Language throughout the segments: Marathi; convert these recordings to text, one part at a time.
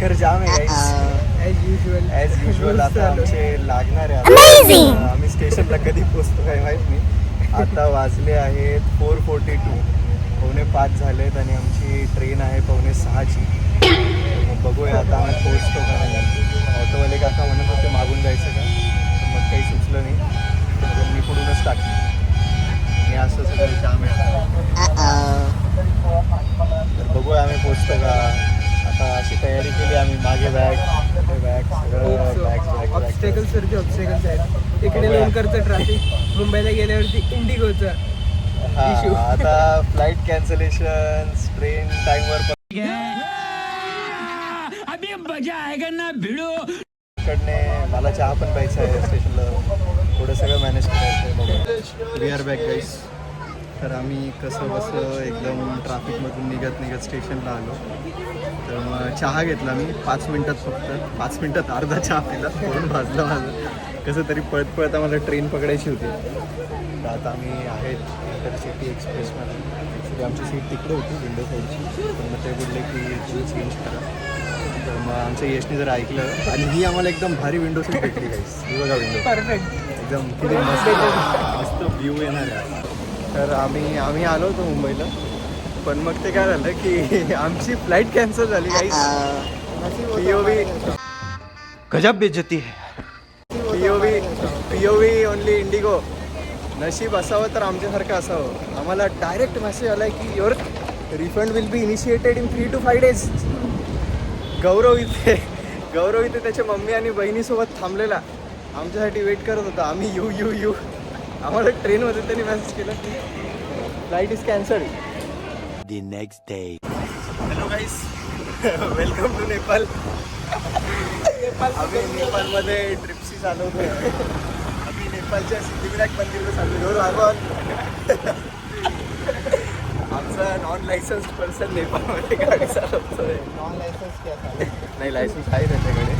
चक्कर जाम आहे ॲज युजल आता आमचे लागणार आहे. आम्ही स्टेशनला कधी पोचतो काही माहीत नाही. आता वाजले आहेत 4:42, 4:45 झालेत आणि आमची ट्रेन आहे 5:45ची. मग बघूया आता आम्ही पोचतो का नाही. ऑटोवाले काका म्हणत होते मागून जायचं का, मग काही सुचलं नाही, तर मी पुढूनच टाकली. आणि असं सगळं जाम आहे. तर बघूया आम्ही पोचतो का. आता अशी तयारी केली आम्ही, मागे बॅग सगळं बॅग ऑब्स्टेकल्स वरती ऑब्स्टेकल्स आहेत. इकडे लोणकरचं ट्रॅफिक, मुंबईला गेल्यावरती इंडिगोचं हां. आता फ्लाईट कॅन्सलेशन, ट्रेन टाईमवर कडने मला चहा पण प्यायचा आहे स्टेशनला. थोडं सगळं मॅनेज करायचं आहे. वी आर बॅक गाईस. तर आम्ही कसं एकदम ट्रॅफिकमधून निघत स्टेशनला आलो. तर मग चहा घेतला मी 5 मिनटात, फक्त 5 मिनटात अर्धा चहा पिला. थोडं भाजलं माझं. कसं तरी पळत आम्हाला ट्रेन पकडायची होती. तर आता आम्ही आहेत इंटरसिटी एक्सप्रेसमध्ये. ॲक्च्युली आमची सीट तिकडे होती विंडो साईडची, पण मग ते बोलले की तुम्ही चेंज करा. तर मग आमच्या यशने जर ऐकलं, आणि ही आम्हाला एकदम भारी विंडो सीट भेटली गाईस. ही बघा विंडो, परफेक्ट, एकदम किती मस्त व्ह्यू येणार आहे. तर आम्ही आलो होतो मुंबईला, पण मग ते काय झालं की आमची फ्लाईट कॅन्सल झाली गाईस. POV गजब बेइज्जती है. POV only Indigo. नशीब असावं तर आमच्यासारखं असावं. आम्हाला डायरेक्ट मेसेज आला आहे की your refund will be initiated in 3 to 5 days. गौरव इथे त्याच्या मम्मी आणि बहिणीसोबत थांबलेला, आमच्यासाठी वेट करत होता. आम्ही येऊ आम्हाला ट्रेनमध्ये त्यांनी मेसेज केला की flight is cancelled. The next day. Hello guys, welcome to Nepal. आम्ही नेपाळमध्ये ट्रिप्सी चालवतो. आम्ही नेपाळच्या सिद्धिविनायक मंदिरला चाललो. आमचा नॉन लायसन्स पर्सन नेपाळमध्ये गाडी चालवतोय. नॉन लायसन्स नाही, लायसन्स आहे त्याच्याकडे.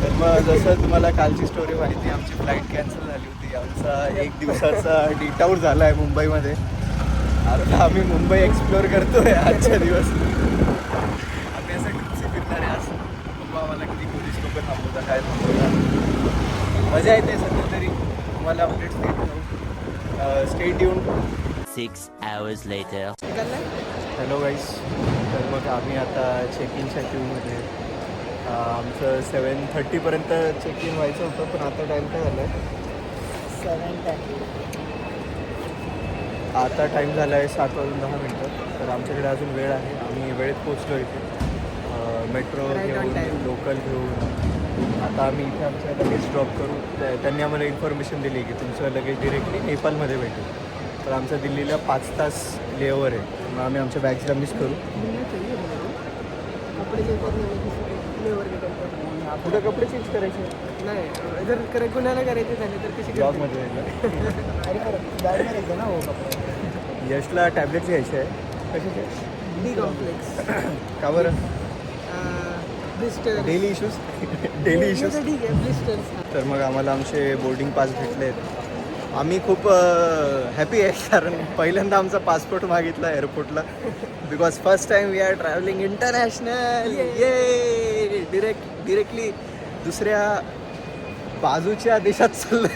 तर मग जसं तुम्हाला कालची स्टोरी माहिती, आमची फ्लाईट कॅन्सल झाली होती. आमचा 1 दिवसाचा डिटाऊर झाला आहे मुंबईमध्ये. आता आम्ही मुंबई एक्सप्लोअर करतोय आजच्या दिवस. आम्ही असं ट्रिप्सी फिरणार आहे आज. बघू आम्हाला किती पोलीस लोक थांबवतात, काय थांबवतात. मजा येते सध्या तरी. तुम्हाला अपडेट्स देत राहू. Stay tuned. 6 hours later. Hello guys. तर मग आम्ही आता चेक इनच्या क्यूमध्ये. आमचं 7:30पर्यंत चेक इन व्हायचं होतं, पण आता टाईम काय झालं आहे? 7:10. आता टाईम झाला आहे 7:10. तर आमच्याकडे अजून वेळ आहे. आम्ही वेळेत पोचलो इथे. मेट्रो घेऊन, लोकल घेऊन आता आम्ही इथे आमच्या लगेज ड्रॉप करू. त्यांनी आम्हाला इन्फॉर्मेशन दिली की तुमचं लगेज डिरेक्टली नेपाळमध्ये भेटेल. तर आमचा दिल्लीला 5 तास लेओव्हर आहे. मग आम्ही आमच्या बॅग्सला मिस करू. कुठं कपडे चेंज करायचे नाही, जर कुणाला करायचे झाले तर कशी जॉबमध्ये ना हो कपडे. यशला टॅबलेट्स घ्यायचे आहे. कशाचे? D complex. का बरं? ब्लिस्टर. Daily issues. ठीक आहे, ब्लिस्टर्स. तर मग आम्हाला आमचे बोर्डिंग पास भेटले आहेत. आम्ही खूप हॅपी आहे, कारण पहिल्यांदा आमचा पासपोर्ट मागितला एअरपोर्टला. Because first time we are travelling international. ये डिरेक्टली दुसऱ्या बाजूच्या देशात चाललोय.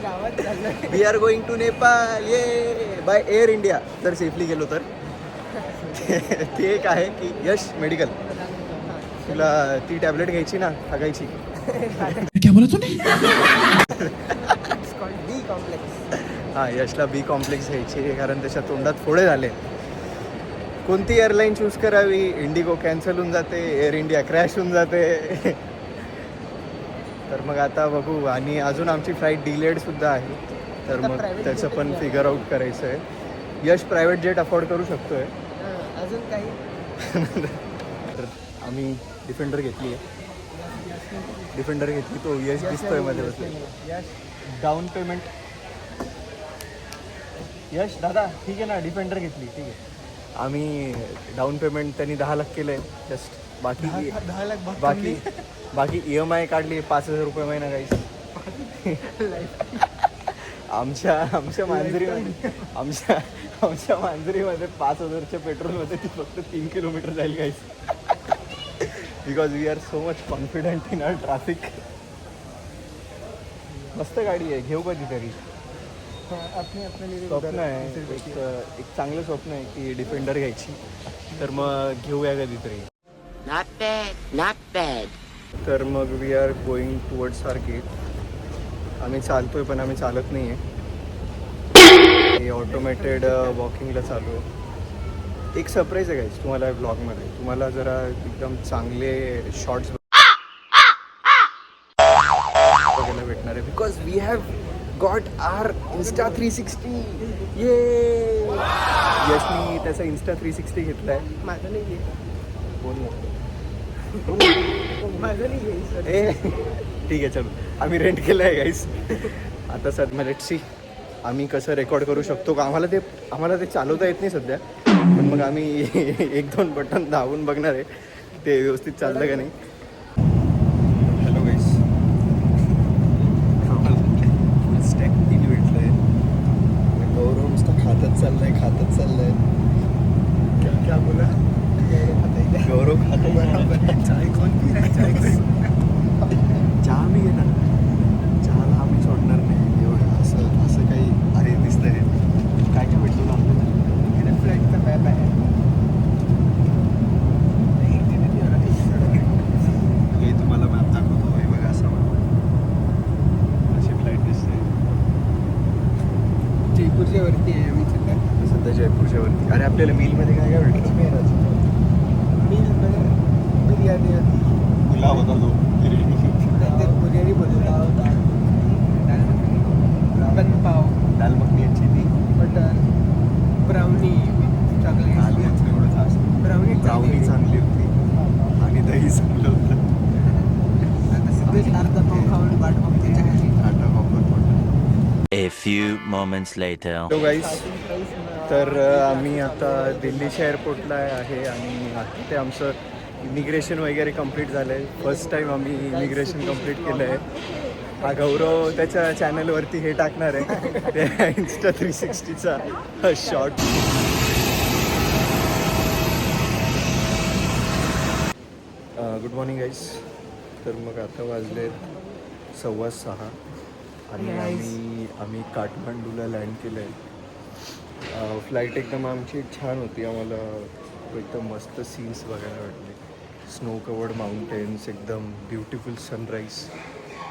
गावात चाललं. We are going to Nepal. ये बाय एअर इंडिया जर सेफली गेलो तर. ते एक आहे की यश मेडिकल, तुला ती टॅबलेट घ्यायची ना थाकायची. D complex. हां, यशला बी कॉम्प्लेक्स घ्यायची आहे, कारण त्याच्या तोंडात फोडे झाले. कोणती एअरलाईन चूज करावी? इंडिगो कॅन्सल होऊन जाते, एअर इंडिया क्रॅश होऊन जाते. तर मग आता बघू. आणि अजून आमची फ्लाईट डिलेडसुद्धा आहे. तर मग त्याचं पण फिगर आउट करायचं आहे. यश प्रायव्हेट जेट अफोर्ड करू शकतो आहे. अजून काही. तर आम्ही डिफेंडर घेतली आहे. तो यश दिसतोय मध्ये बसले. डाऊन पेमेंट यश दादा ठीक आहे ना, डिफेंडर घेतली ठीक आहे. आम्ही डाऊन पेमेंट त्यांनी 10 लाख केलं आहे जस्ट. बाकी 10 लाख बाकी EMI काढली 5,000 रुपये महिना गाईस. आमच्या मांजरीमध्ये 5,000च्या पेट्रोलमध्ये ती फक्त 3 किलोमीटर जाईल guys. Because we are so much confident in our traffic. मस्त गाडी आहे, घेऊ कधीतरी. स्वप्न आहे, एक चांगलं स्वप्न आहे की डिफेंडर घ्यायची. तर मग घेऊया कधीतरी. Not bad, not bad. तर मग we are going towards our gate. आम्ही चालतोय पण आम्ही चालत नाही आहे, ऑटोमॅटेड वॉकिंगला चालू आहे. एक सरप्राईज आहे गाईज तुम्हाला ब्लॉगमध्ये. तुम्हाला जरा एकदम चांगले शॉर्ट्स बघायला भेटणार आहे. Because we have got our Insta 360. ये यशनी त्याचा Insta 360 घेतला आहे. माझं नाही आहे. बोल ना. माझं नाही आहे. ए ठीक आहे, चलो आम्ही रेंट केलं आहे गाईस. आता सध्या लेट्स सी आम्ही कसं रेकॉर्ड करू शकतो का. आम्हाला ते चालवता येत नाही सध्या, पण मग आम्ही 1-2 बटन दाबून बघणार आहे ते व्यवस्थित चाललं का नाही. हॅलो गाईस, फुल स्टॅक टीन भेटलं आहे. गौरव नुसतं खातच चाललंय. क्या बोला गौरव खातो. चाय कोण पिणार? चहा मी घेणार. चहाला आम्ही सोडणार नाही. एवढं असं काही अरे दिसतंय. काय भेटलं ना आपल्याला? फ्लाईटचा मॅप आहे. हे तुम्हाला मॅप दाखवतो. हे बघा असं अशी फ्लाईट दिसते. जयपूरच्या वरती आहे आम्ही सध्या जयपूरच्या वरती. अरे आपल्याला मीलमध्ये काय भेटलं? बिर्याणी होती. पुलाव होता तो. बिर्याणी बनवला होता. बन पाव, दाल मखनी अच्छी थी. Butter, brownie, chocolate. एवढं खास ब्राउनी चांगली होती आणि दही चांगलं होतं. आता सिद्धेश अर्धा पाव खाऊन वाट बघते चहाची. A few moments later. Hello guys, तर आम्ही आता दिल्लीच्या एअरपोर्टला आहे आणि तिथे आमचं इमिग्रेशन वगैरे कंप्लीट झालं आहे. फर्स्ट टाईम आम्ही इमिग्रेशन कंप्लीट केलं आहे. हा गौरव त्याच्या चॅनलवरती हे टाकणार आहे त्या Insta 360चा शॉर्ट. गुड मॉर्निंग गाईस. तर मग आता वाजले 6:15 आणि आम्ही काठमांडूला लँड केलं आहे. फ्लाईट एकदम आमची छान होती. आम्हाला एकदम मस्त सीन्स बघायला भेटले. स्नो कवर्ड माउंटेन्स, एकदम ब्युटिफुल सनराईज.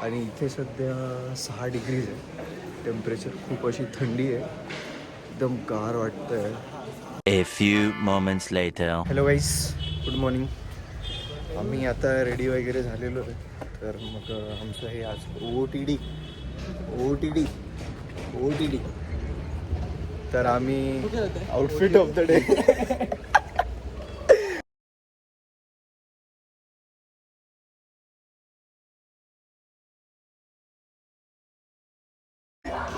आणि इथे सध्या 6 डिग्रीज आहे टेम्परेचर. खूप अशी थंडी आहे, एकदम गार वाटतं आहे. A few moments later. Hello guys, good morning. आम्ही आता रेडी वगैरे झालेलो आहे. तर मग आमचं हे आज ओ टी डी. तर आम्ही आउटफिट ऑफ द डे.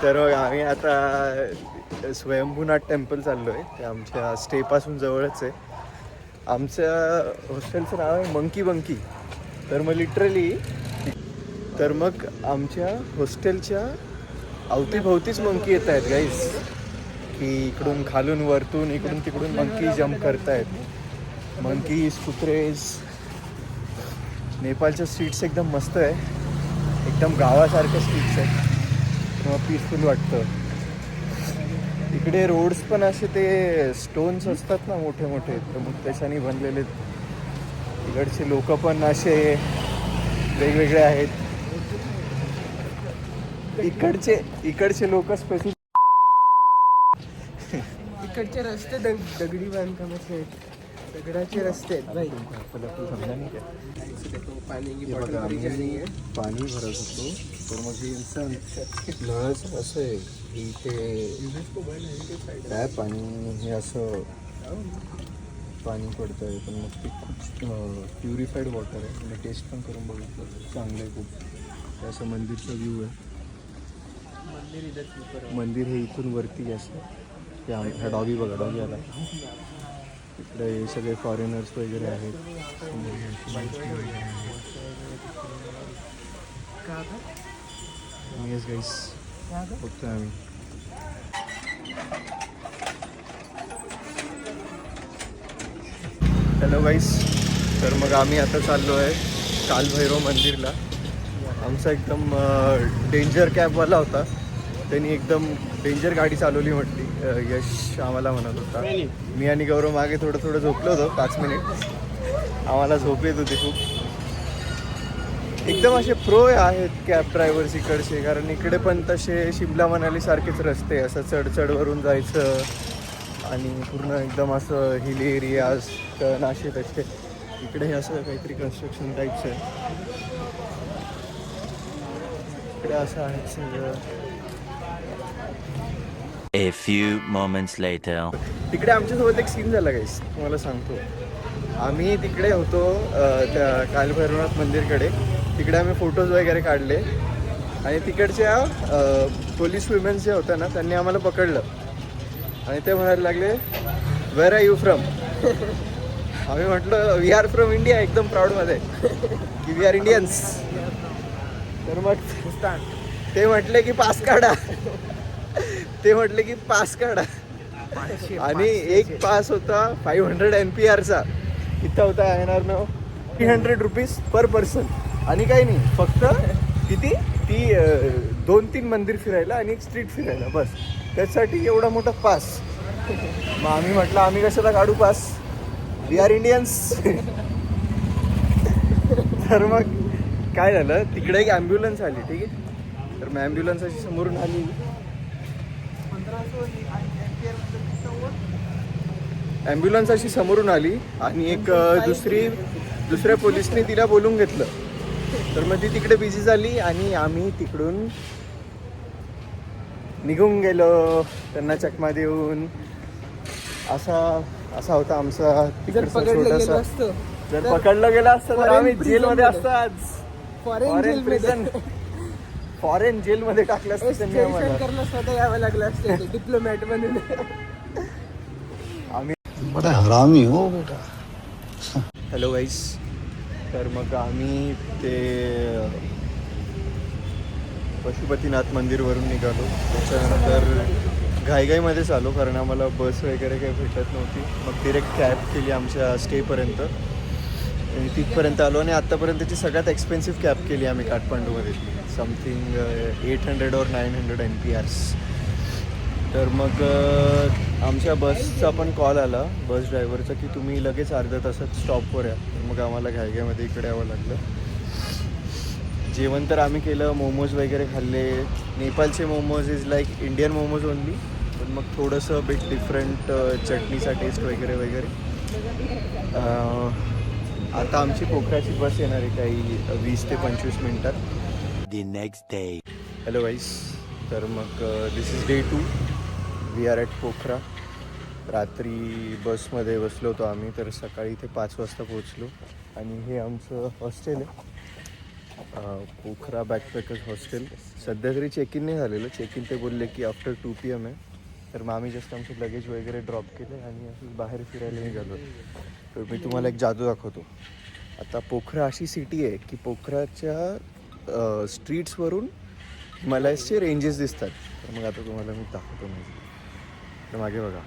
तर आम्ही आता स्वयंभूनाथ टेम्पल चाललो आहे. ते आमच्या स्टेपासून जवळच आहे. आमच्या हॉस्टेलचं नाव आहे मंकी बंकी. तर मग लिटरली मग आमच्या हॉस्टेलच्या अवतीभोवतीच मंकी येत आहेत गाईज. की इकडून खालून वरतून इकडून तिकडून मंकी जम्प करतायत. मंकीज, कुत्रेज. नेपाळच्या स्ट्रीट्स एकदम मस्त आहे, एकदम गावासारख्या स्ट्रीट्स आहेत. पीसफुल वाटतं. इकडे रोड्स पण असे ते स्टोन्स असतात ना मोठे मोठे, तर मग त्याच्याने बनलेले. इकडचे लोक पण असे वेगवेगळे आहेत. इकडचे लोक स्पेसिफिक. इकडचे रस्ते दगडी बांधकामाचे आहेत. दगडाचे रस्ते आहेत भाई. समजा नाही का पाणी पाणी भरत होतो. तर मग हे इन्सान नळच असं आहे की इथे काय पाणी हे असं पाणी पडतं आहे. पण मग ते खूप प्युरिफाईड वॉटर आहे. आणि टेस्ट पण करून बघितलं, चांगलं आहे खूप. असं मंदिरचा व्ह्यू आहे. मंदिर हे इथून वरती असं. ते ह्या डॉगी बघा, डॉगी आला. इकडे सगळे फॉरेनर्स वगैरे आहेत. येस गाईस, बघतोय आम्ही. हॅलो गाईस, तर मग आम्ही आता चाललो आहे कालभैरव मंदिरला. आमचा एकदम डेंजर कॅबवाला होता, त्यांनी एकदम डेंजर गाडी चालवली म्हटली. यश आम्हाला म्हणत होता, मी आणि गौरव मागे थोडं थोडं झोपलो होतो 5 मिनिट. आम्हाला झोप येत होती खूप. एकदम असे प्रो आहेत कॅब ड्रायव्हर्स इकडचे, कारण इकडे पण तसे शिमला मनाली सारखेच रस्ते, असं चढवरून जायचं आणि पूर्ण एकदम असं हिल एरियाज टर्न असे तसे. इकडे हे असं काहीतरी कन्स्ट्रक्शन टाईप्स आहे. इकडे असं आहे सगळं. A few moments later. तिकडे आमच्यासोबत एक सीन झाला गाईस, तुम्हाला सांगतो. आम्ही तिकडे होतो त्या कालभैरवनाथ मंदिरकडे. तिकडे आम्ही फोटोज वगैरे काढले आणि तिकडच्या पोलीस विमेन्स जे होत्या ना, त्यांनी आम्हाला पकडलं आणि ते म्हणायला लागले, वेअर आर यू फ्रॉम. आम्ही म्हटलं वी आर फ्रॉम इंडिया, एकदम प्राऊडमध्ये की वी आर इंडियन्स. तर मग ते म्हटले की पास काढा. ते म्हटले की पास काढा. आणि एक पास होता 500 NPRचा. इथं होता येणार ना 300 रुपीज पर पर्सन. आणि काही नाही, फक्त किती ती 2-3 मंदिर फिरायला आणि एक स्ट्रीट फिरायला, बस. त्यासाठी एवढा मोठा पास. मग आम्ही म्हटलं आम्ही कशाला काढू पास, वी आर इंडियन्स. तर मग काय झालं, तिकडे एक ॲम्ब्युलन्स आली, ठीक आहे. तर मग ॲम्ब्युलन्स अशी समोरून आली. ॲम्ब्युलन्स अशी समोरून आली आणि एक दुसऱ्या पोलिसने तिला बोलून घेतलं. तर मग ती तिकडे बिझी झाली आणि आम्ही तिकडून निघून गेलो त्यांना चकमा देऊन. असा होता आमचा तिकडचा छोटासा. जर पकडलं गेलं असतं तर आम्ही जेलमध्ये असतो आज. फॉरेन प्रिझन, फॉरेन जेलमध्ये टाकलं असतं त्यांनी आम्हाला. स्वतः यावं लागलं असतं डिप्लोमॅट म्हणून. आम्ही बड़ा हरामी हो बेटा. Hello guys. तर मग आम्ही ते पशुपतीनाथ मंदिरवरून निघालो. त्याच्यानंतर घाईघाईमध्येच आलो, कारण आम्हाला बस वगैरे काही भेटत नव्हती. मग डिरेक्ट कॅब केली आमच्या स्टेपर्यंत आणि तिथपर्यंत आलो. आणि आत्तापर्यंतची सगळ्यात एक्सपेन्सिव्ह कॅब केली आम्ही काठमांडूमध्ये, समथिंग 800 or 900 NPRs. तर मग आमच्या बसचा पण कॉल आला बस ड्रायव्हरचा की तुम्ही लगेच अर्ध्या तासात स्टॉपवर या. तर मग आम्हाला घाईघाईमध्ये इकडे यावं लागलं. जेवण तर आम्ही केलं, मोमोज वगैरे खाल्ले. नेपाळचे momos is like Indian momos only, पण मग थोडंसं बिट डिफरंट, चटणीचा टेस्ट वगैरे वगैरे. आता आमची पोखराची बस येणार आहे काही 20 ते 25 मिनटात. The next day. Hello guys. तर मग this is day 2. We are at Pokhara. रात्री बसमध्ये बसलो होतो आम्ही, तर सकाळी इथे 5 वाजता पोहोचलो. आणि हे आमचं हॉस्टेल आहे, पोखरा बॅकपॅकर्स हॉस्टेल. सध्या तरी चेक इन नाही झालेलं. चेक इन ते बोलले की आफ्टर 2 PM आहे. तर मग आम्ही जस्ट आमचं लगेज वगैरे ड्रॉप केलं आणि असं बाहेर फिरायला निघालो. तर मी तुम्हाला एक जादू दाखवतो. आता पोखरा अशी सिटी आहे की पोखराच्या स्ट्रीट्सवरून हिमालयाचे रेंजेस दिसतात. तर मग आता तुम्हाला मी दाखवतो. तर मागे बघा,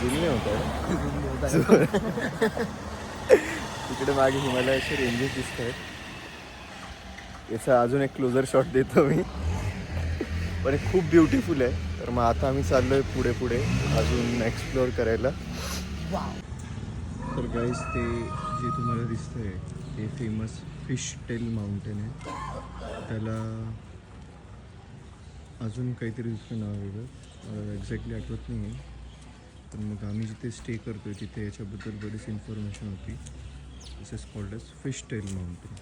जुनी होतं तिकडे मागे हिमालयाचे रेंजेस दिसत आहेत. याचा अजून एक क्लोजर शॉट देतो मी, पण खूप ब्युटिफुल आहे. तर मग आता आम्ही चाललो आहे पुढे पुढे अजून एक्सप्लोअर करायला. तर गाईज, ते जे तुम्हाला दिसतंय ते फेमस फिश टेल माउंटेन आहे. त्याला अजून काहीतरी दुसरं नाव वेगळं, मला एक्झॅक्टली आठवत नाही आहे. पण मग आम्ही जिथे स्टे करतो आहे तिथे याच्याबद्दल बरीच इन्फॉर्मेशन होती. This is called as fish tail mountain.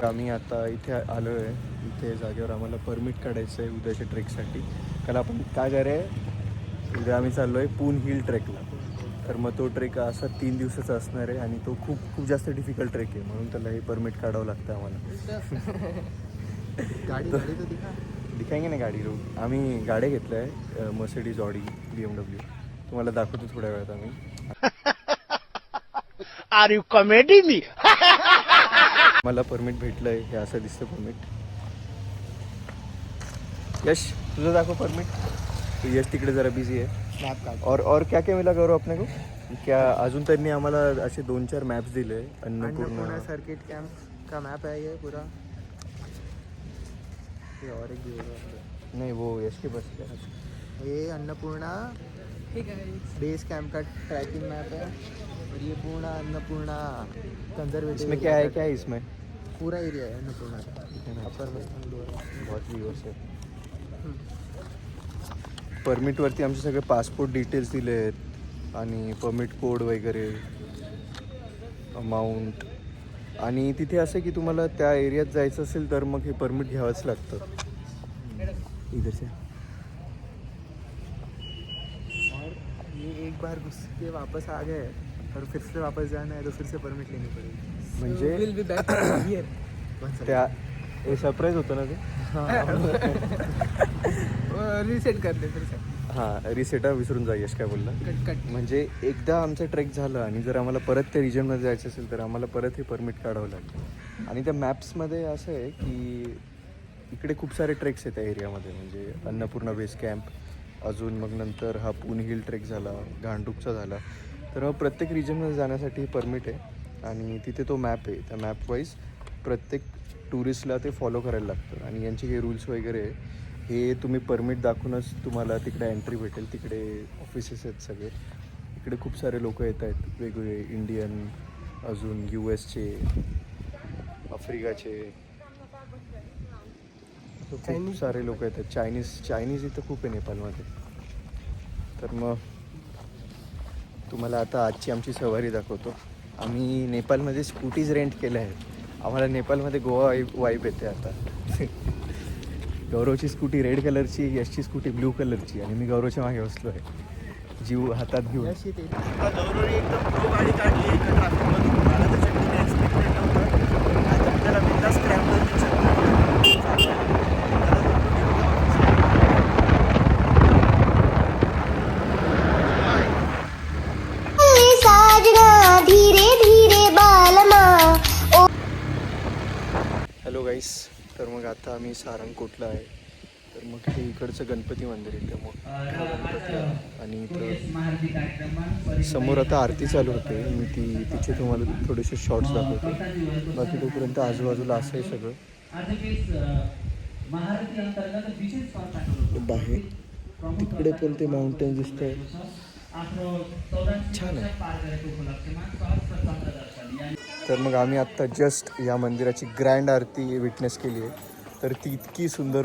आम्ही आता इथे आलो आहे. इथे जागेवर आम्हाला परमिट काढायचं आहे उद्याच्या ट्रेकसाठी. कारण आपण काय करायचं, उद्या आम्ही चाललो आहे पून हिल ट्रेकला. तर मग तो ट्रेक असा 3 दिवसाचा असणार आहे आणि तो खूप जास्त डिफिकल्ट ट्रेक आहे, म्हणून त्याला हे परमिट काढावं लागतं आम्हाला. गाडी दिखाएंगे ना गाडी रोड. आम्ही गाड्या घेतल्या आहे, मर्सिडीज, ऑडी, BMW. तुम्हाला दाखवतो थोड्या वेळात आम्ही. Are you comedy me. मला परमिट भेटलं आहे, हे असं दिसतं परमिट. यश, तुझं दाखव परमिट. तो यश तिकडे जरा बिझी आहे. और क्या क्या मिला करो अपने को क्या अजून त्यांनी आम्हाला असे 2-4 मॅप्स दिले. अन्नपूर्णा सर्किट कैंप का मैप है ये पूरा. ये और एक भी होगा. नाही वो यश के बस ये अन्नपूर्णा बेस कैंप का ट्रैकिंग मैप है. और ये पूर्ण अन्नपूर्णा कंजर्वेटिव. इसमें क्या है इसमें पूरा एरिया है अन्नपूर्णा का. अपर वेस्टर्न लोअर. बहुत व्ह्यूअर्स आहे. परमिटवरती आमचे सगळे पासपोर्ट डिटेल्स दिले आहेत आणि परमिट कोड वगैरे, अमाऊंट. आणि तिथे असं की तुम्हाला त्या एरियात जायचं असेल तर मग हे परमिट घ्यावंच लागतं. इधर से और ये एक बार घुस के वापस आ गए और फिर से वापस जाना है तो फिर से परमिट लेनी पड़ेगी. म्हणजे विल बी बैक हियर. त्या हे सरप्राईज होतं ना ते. रिसेट कर दे फिर से. हां रिसेटा विसरून जा. यश काय बोलला कट. म्हणजे एकदा आमचं ट्रेक झालं आणि जर आम्हाला परत त्या रिजनमध्ये जायचं असेल तर आम्हाला परत हे परमिट काढावं लागेल. आणि त्या मॅप्समध्ये असं आहे की इकडे खूप सारे ट्रेक्स आहेत त्या एरियामध्ये. म्हणजे अन्नपूर्णा बेस कॅम्प, अजून मग नंतर हा पुणे हिल ट्रेक झाला, गांडूकचा झाला. तर मग प्रत्येक रिजनमध्ये जाण्यासाठी परमिट आहे आणि तिथे तो मॅप आहे. त्या मॅप वाईज प्रत्येक टुरिस्टला ते फॉलो करायला लागतं. आणि यांचे हे रूल्स वगैरे हे तुम्ही परमिट दाखवूनच तुम्हाला तिकडे एंट्री भेटेल. तिकडे ऑफिसेस आहेत सगळे. इकडे खूप सारे लोक येत आहेत वेगवेगळे, इंडियन, अजून US चे, आफ्रिकाचे, खूप सारे लोक येतात. चायनीज इथं खूप आहे नेपाळमध्ये. तर मग तुम्हाला आता आजची आमची सवारी दाखवतो. आम्ही नेपाळमध्ये स्कूटीज रेंट केल्या आहेत. आम्हाला नेपाळमध्ये गोवा वाईब येते आता. गौरवची स्कूटी रेड कलरची, यशची स्कूटी ब्ल्यू कलरची आणि मी गौरवच्या मागे बसलो आहे जीव हातात घेऊन. गौरवने एकदम प्रो गाडी काढली एका ट्रॅफिकमधून. मला त्याच्याकडून एक्सपेक्टेड नव्हतं. आता मी त्याला बिंदास स्क्रॅम्बल देऊ शकतो. धीरे धीरे बालमा. Hello guys. तर मग आता आम्ही सारंगकोटला आहे. तर मग हे इकडचं गणपती मंदिर आहे. मोठा गणपती आहे आणि इथं समोर आता आरती चालू होते. मी तिचे तुम्हाला थोडेसे शॉर्ट्स दाखवतो. बाकी तोपर्यंत आजूबाजूला असं आहे सगळं. बाहेर तिकडे पण ते माउंटेन दिसत आहे. छान आहे. तर मग आम्ही आत्ता जस्ट या मंदिराची ग्रँड आरती विटनेस केली आहे. तर ती इतकी सुंदर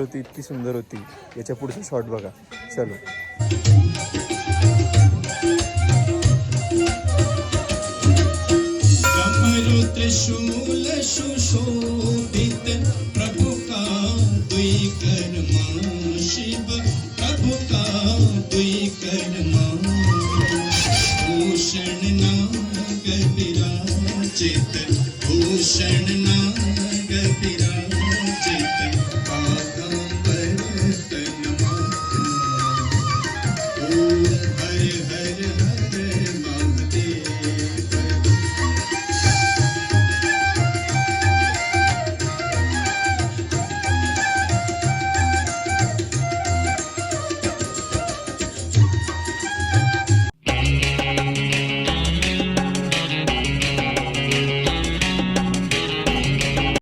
होती. याच्या पुढचा शॉट बघा. चलो. त्रिशूल सुशोभित प्रभु का दुई कर्मा शिव प्रभु का दुई कर्मा भूषण नाग विराजित भूषण